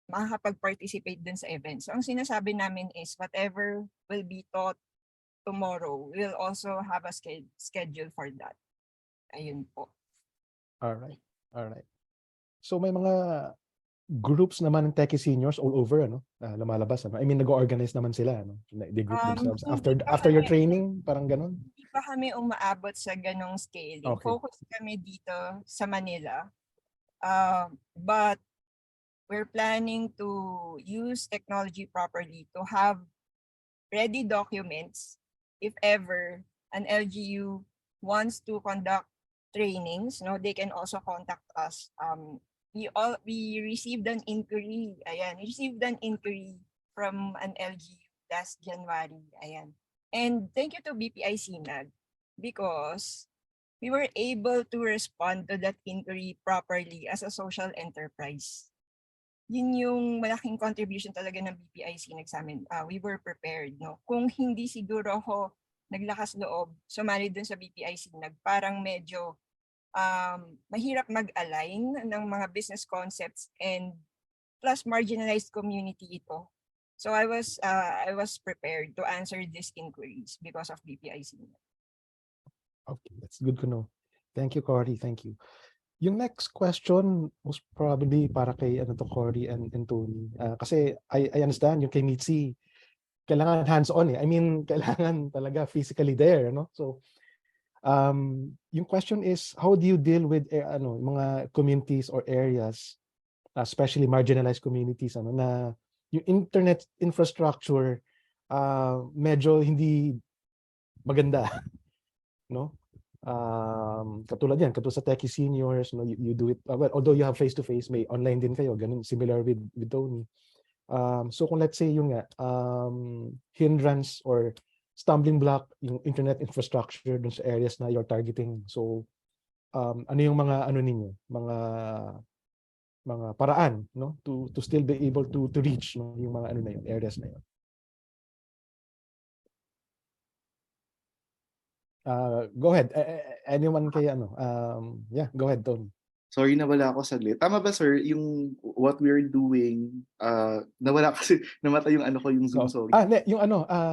makakapag-participate dun sa event. So ang sinasabi namin is whatever will be taught tomorrow, we'll also have a schedule for that. Ayun po. Alright. So may mga groups naman ng Techie Seniors all over, lumalabas, I mean, nag-organize naman sila, They group themselves. Hindi pa After your kami- training, parang ganun? Hindi pa kami umaabot sa ganong scaling. Okay. Focus kami dito sa Manila. But we're planning to use technology properly to have ready documents if ever an LGU wants to conduct trainings. They can also contact us. We received an inquiry. Ayan, we received an inquiry from an LGU last January. Ayan. And thank you to BPI Sinag because we were able to respond to that inquiry properly as a social enterprise. Yun yung malaking contribution talaga ng BPI Sinag sa amin. We were prepared. Kung hindi siguro ako naglakas loob, sumali dun sa BPI Sinag, parang medyo mahirap mag-align ng mga business concepts and plus marginalized community ito. So I was prepared to answer these inquiries because of BPI Sinag. Okay, that's good to know. Thank you, Koree. Thank you. Yung next question was probably para kay Koree and Tony. Kasi I understand yung kay Mitzi, kailangan hands-on I mean, kailangan talaga physically there, So, yung question is, how do you deal with mga communities or areas, especially marginalized communities, na yung internet infrastructure medyo hindi maganda, katulad sa Techie Seniors, you do it well, although you have face-to-face, may online din kayo, ganun, similar with Tony. So kung let's say yung hindrance or stumbling block yung internet infrastructure dun sa areas na you're targeting, so ano yung mga ninyo, mga paraan to still be able to reach yung mga na yun, areas na yun. Go ahead. Anyone kay yeah, go ahead, Tony. Sorry, nawala ako saglit. Tama ba, sir, yung what we're doing, nawala kasi, namatay yung yung Zoom, sorry. Yung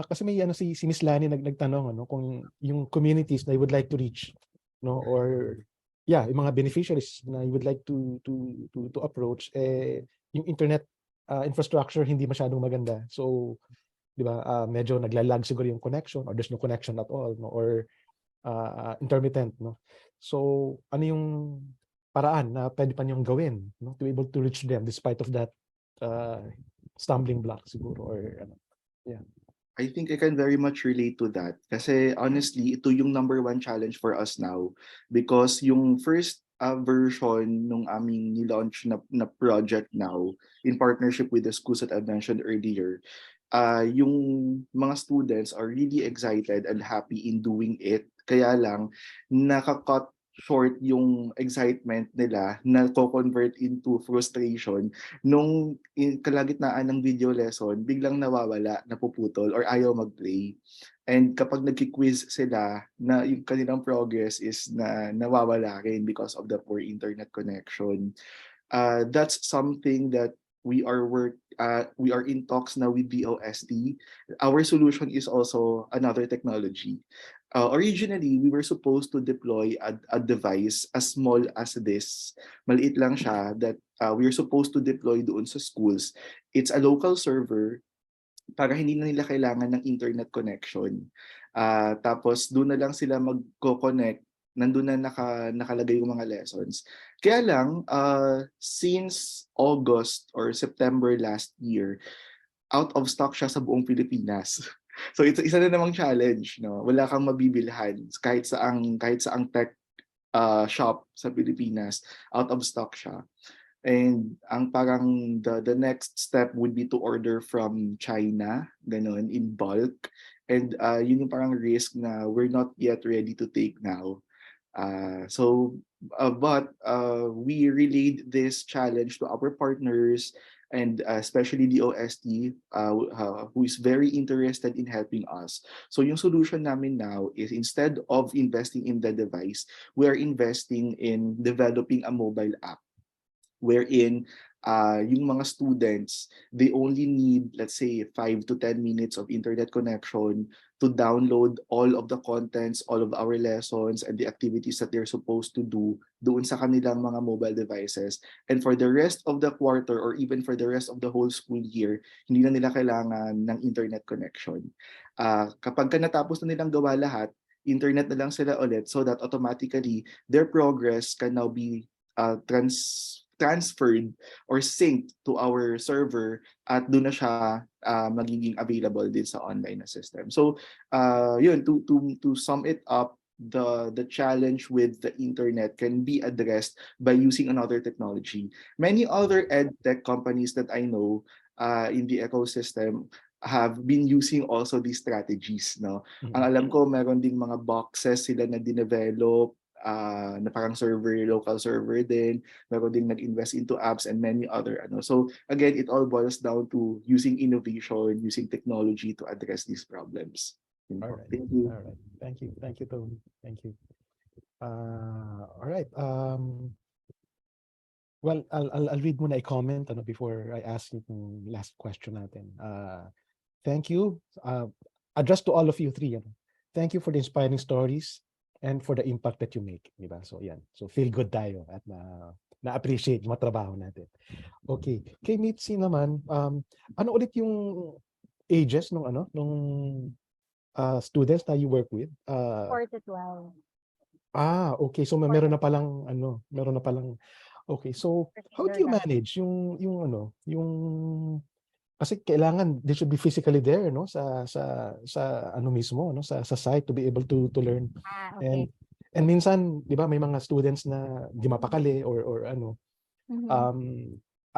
kasi may si Miss Lani nagtanong kung yung communities na you would like to reach, or yeah, yung mga beneficiaries na you would like to approach, yung internet infrastructure hindi masyadong maganda. So, di ba, medyo naglalag siguro yung connection, or there's no connection at all, or intermittent, So, ano yung paraan na pwede pa niyong gawin, to be able to reach them despite of that stumbling block siguro, or yeah. I think I can very much relate to that. Kasi honestly, ito yung #1 challenge for us now. Because yung first version nung aming nilaunch na project now, in partnership with the schools that I mentioned earlier, yung mga students are really excited and happy in doing it. Kaya lang, nakakat short yung excitement nila na co-convert into frustration nung kalagitnaan ng video lesson, biglang nawawala, napuputol, or ayaw mag-play. And kapag nagki-quiz sila, na yung kanilang progress is na nawawala rin because of the poor internet connection. That's something that we are in talks now with DOST. Our solution is also another technology. Originally, we were supposed to deploy a device as small as this. Maliit lang siya that we are supposed to deploy doon sa schools. It's a local server para hindi na nila kailangan ng internet connection. Tapos doon na lang sila magko-connect, nandun na nakalagay yung mga lessons. Kaya lang, since August or September last year, out of stock siya sa buong Pilipinas. So it's isa na namang challenge, no? Wala kang mabibilhan kahit saang tech shop sa Pilipinas, out of stock siya. And ang parang the next step would be to order from China, ganun, in bulk. And yun yung parang risk na we're not yet ready to take now. But we relayed this challenge to our partners and especially the OST who is very interested in helping us. So yung solution namin now is instead of investing in the device, we are investing in developing a mobile app wherein yung mga students, they only need, let's say, 5 to 10 minutes of internet connection to download all of the contents, all of our lessons, and the activities that they're supposed to do doon sa kanilang mga mobile devices. And for the rest of the quarter or even for the rest of the whole school year, hindi na nila kailangan ng internet connection. Kapag natapos na nilang gawa lahat, internet na lang sila ulit so that automatically their progress can now be transferred or synced to our server at doon na siya magiging available din sa online na system. So yun, to sum it up, the challenge with the internet can be addressed by using another technology. Many other edtech companies that I know in the ecosystem have been using also these strategies, no? Ang alam ko, meron ding mga boxes sila na dinevelop na parang local server din. Meron ding nag-invest into apps and many other So again, it all boils down to using innovation, using technology to address these problems. All right. Thank you. All right. Thank you, Tony. Thank you. All right. Well, I'll read muna a comment before I ask yung last question natin. Thank you. Addressed to all of you three. Thank you for the inspiring stories and for the impact that you make, diba? So yan. So feel good tayo at na-appreciate yung trabaho natin. Okay. Kay Mitzi naman, ano ulit yung ages nung students na you work with? 4 to 12. Okay. So meron na palang okay. So how do you manage yung kasi kailangan they should be physically there sa mismo sa site to be able to learn. Okay. And minsan 'di ba may mga students na di mapakali or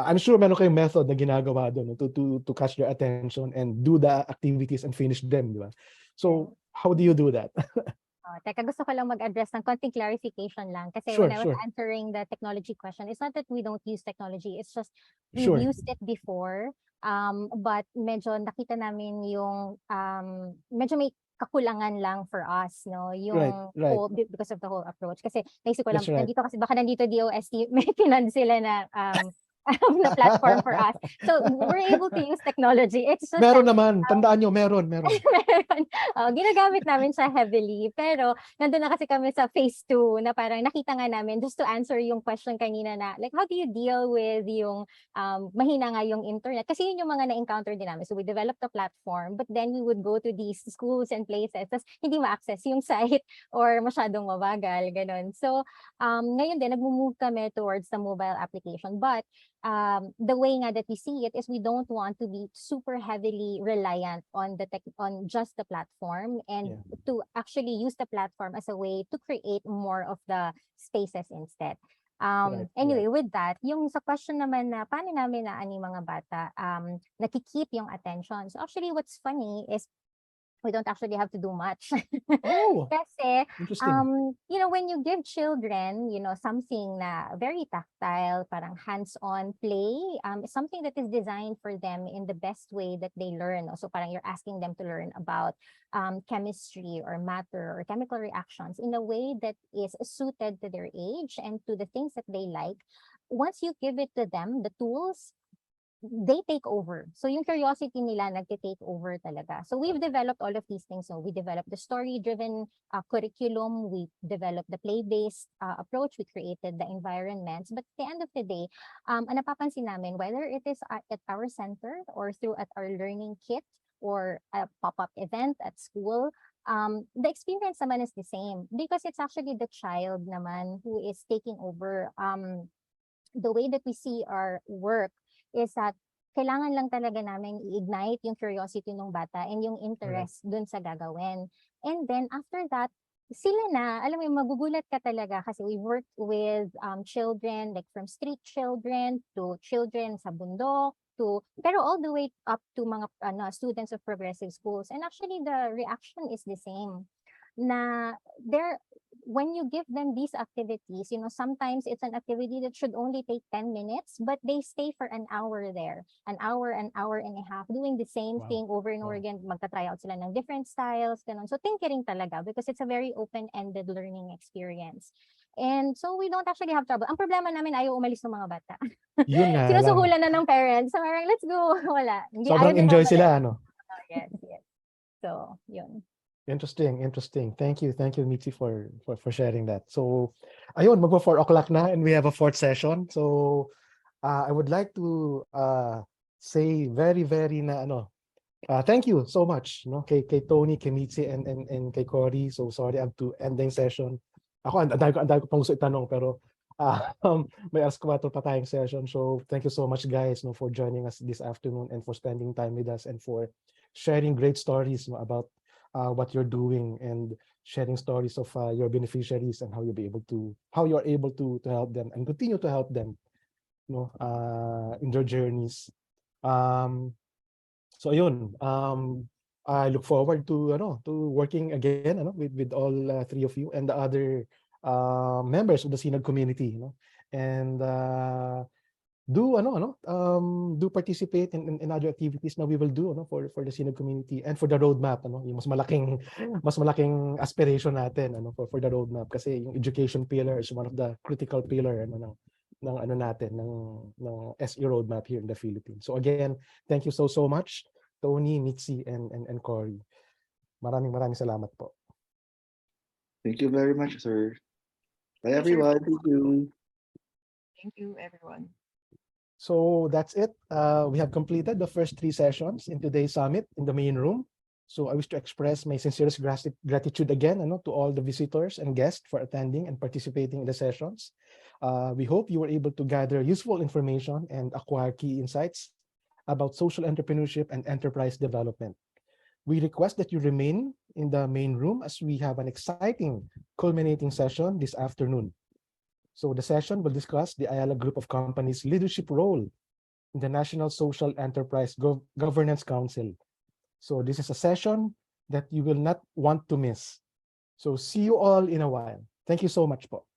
I'm sure meron kayong method na ginagawa doon to catch their attention and do the activities and finish them, di ba? So how do you do that? Teka, gusto ko lang mag-address ng konting clarification lang. Kasi Sure, when I was sure. answering the technology question, it's not that we don't use technology. It's just we've Sure. used it before. But medyo nakita namin yung medyo may kakulangan lang for us, no? Yung Right. whole, because of the whole approach. Kasi naisip ko lang, That's right. nandito DOST, may finance sila na na platform for us. So we're able to use technology. It's just Meron that, naman, tandaan nyo, meron. meron. Ginagamit namin siya heavily. Pero nandun na kasi kami sa phase 2 na parang nakita nga namin, just to answer yung question kanina na, like, how do you deal with yung mahina nga yung internet? Kasi yun yung mga na-encounter din namin. So we developed a platform, but then we would go to these schools and places, tapos hindi ma-access yung site or masyadong mabagal, ganun. So ngayon din, nag-move kami towards the mobile application. But the way nga that we see it is we don't want to be super heavily reliant on on just the platform, and to actually use the platform as a way to create more of the spaces instead. Right, Anyway, with that, yung sa question naman na paano namin na ani mga bata nakikip yung attention. So actually what's funny is we don't actually have to do much. Oh, Kasi, interesting. you know, when you give children, you know, something na very tactile, parang hands-on play, something that is designed for them in the best way that they learn. So parang you're asking them to learn about chemistry or matter or chemical reactions in a way that is suited to their age and to the things that they like. Once you give it to them, the tools, they take over. So yung curiosity nila nagte-take over talaga. So we've developed all of these things. So we developed the story-driven curriculum. We developed the play-based approach. We created the environments. But at the end of the day, ang napapansin namin, whether it is at our center or through at our learning kit or a pop-up event at school, the experience naman is the same because it's actually the child naman who is taking over. The way that we see our work is that kailangan lang talaga namin i-ignite yung curiosity ng bata and yung interest dun sa gagawin. And then after that, sila na, alam mo, magugulat ka talaga kasi we worked with children, like from street children to children sa bundok, pero all the way up to mga students of progressive schools. And actually the reaction is the same. Na when you give them these activities, you know, sometimes it's an activity that should only take 10 minutes, but they stay for an hour there, an hour and a half, doing the same thing over and over again. Magta-try out sila ng different styles, ganun. So tinkering talaga because it's a very open-ended learning experience. And so we don't actually have trouble. Ang problema namin, ayaw umalis ng mga bata. Yun nga lang. Sinusuhulan na ng parents. So parang, let's go. Wala. Hindi, ayaw Sobrang nila enjoy umalis. sila, ano? Yes. So, yun. Interesting. Thank you, Mitzi, for sharing that. So, ayun, magpo 4 o'clock na and we have a fourth session. So, I would like to say very na thank you so much, no, kay Tony, kay Mitzi, and kay Koree. So sorry, I have to end the session. Ako, ang dami ko pang gusto itanong, pero may alas 4 pa tayong session. So thank you so much, guys, no, for joining us this afternoon and for spending time with us and for sharing great stories, no, about what you're doing and sharing stories of your beneficiaries and how you're able to help them and continue to help them, in their journeys. So ayun, I look forward to working again with all three of you and the other members of the Synod community, and do participate in other activities na we will do for the Synod community and for the roadmap, yung mas malaking aspiration natin for the roadmap, kasi yung education pillar is one of the critical pillar ng SE roadmap here in the Philippines. So again, thank you so much, Tony, Mitzi, and Koree. Maraming salamat po. Thank you very much, sir. Bye, Thank you, sir. everyone. Thank you. Thank you, everyone. So that's it. We have completed the first 3 sessions in today's summit in the main room. So I wish to express my sincerest gratitude again to all the visitors and guests for attending and participating in the sessions. We hope you were able to gather useful information and acquire key insights about social entrepreneurship and enterprise development. We request that you remain in the main room as we have an exciting culminating session this afternoon. So the session will discuss the Ayala Group of Companies' leadership role in the National Social Enterprise Governance Council. So this is a session that you will not want to miss. So see you all in a while. Thank you so much po.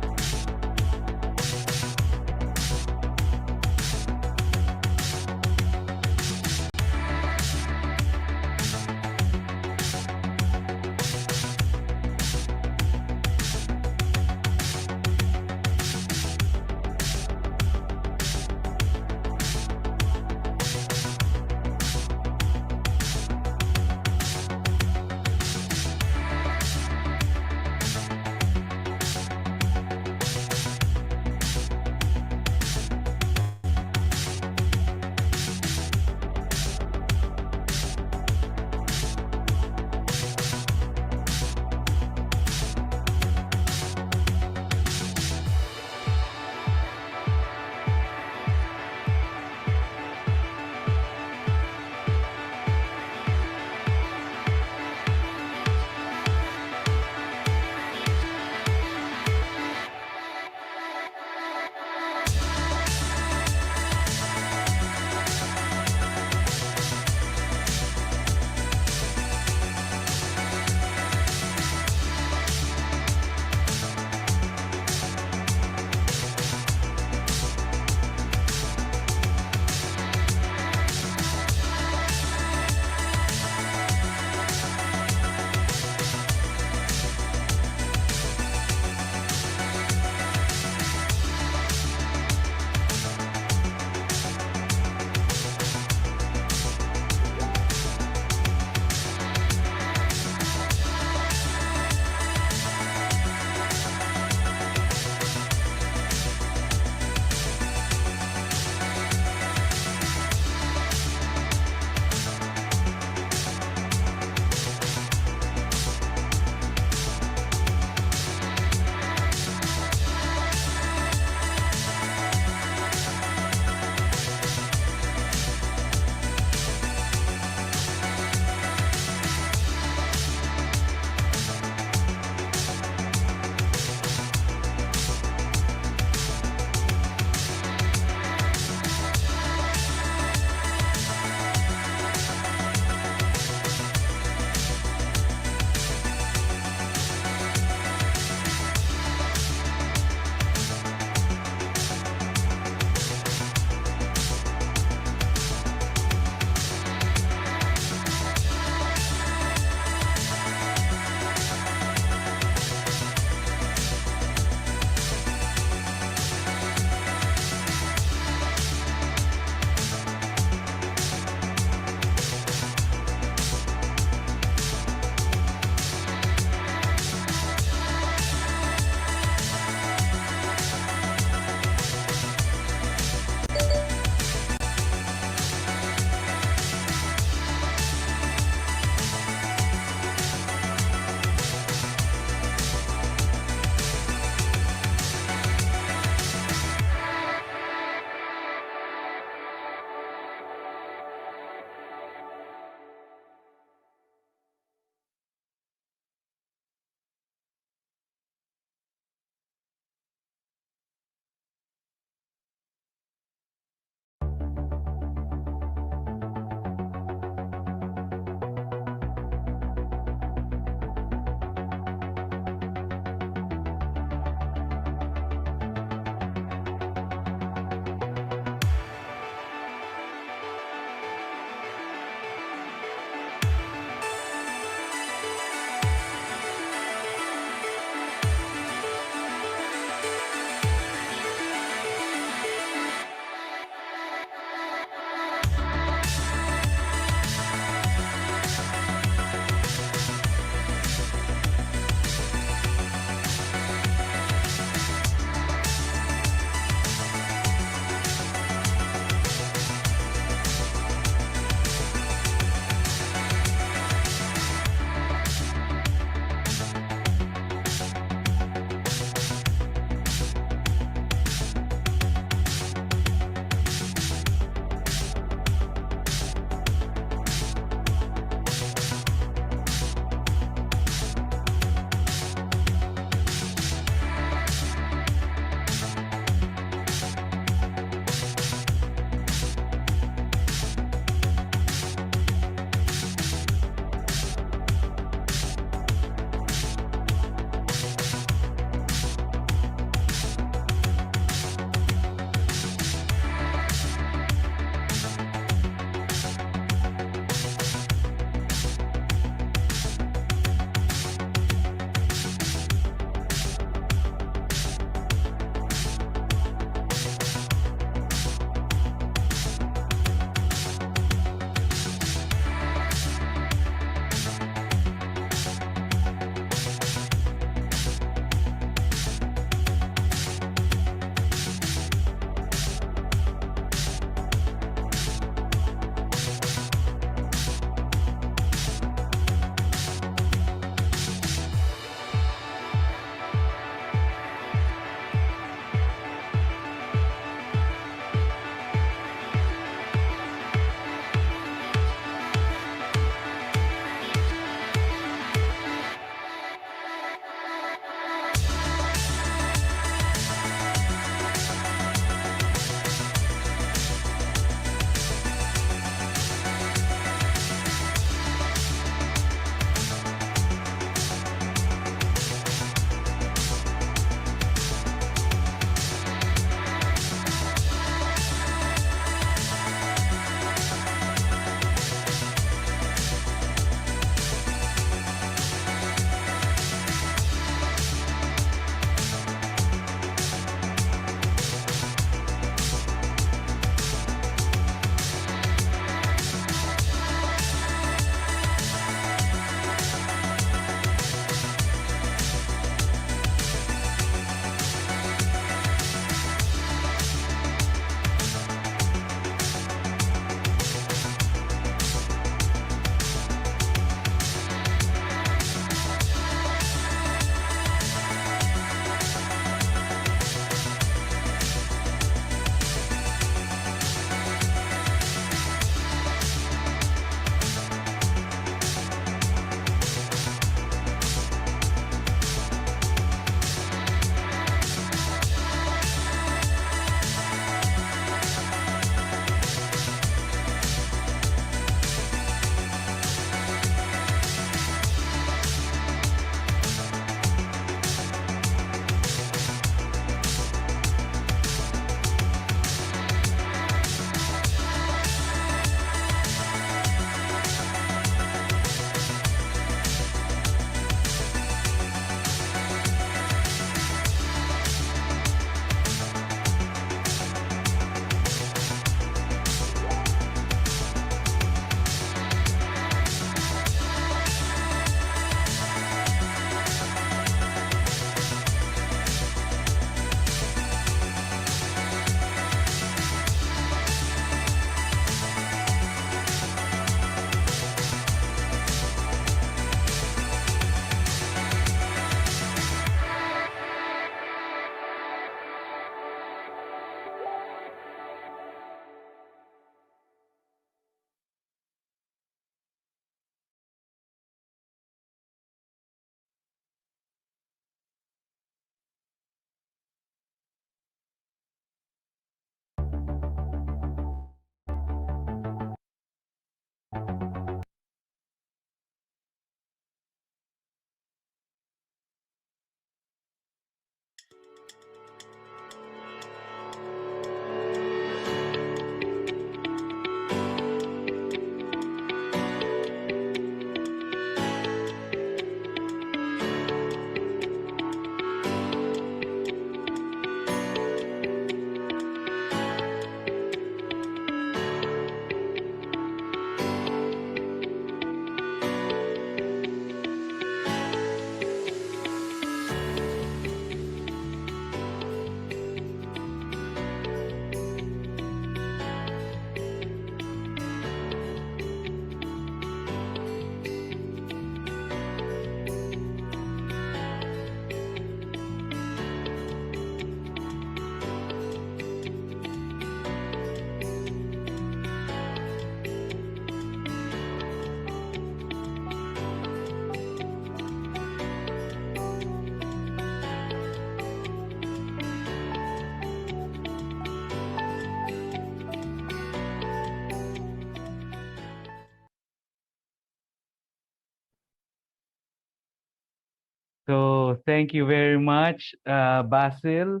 So thank you very much, Basil.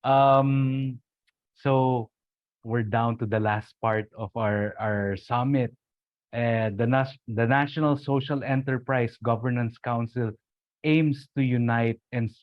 Um, so we're down to the last part of our summit. The National Social Enterprise Governance Council aims to unite and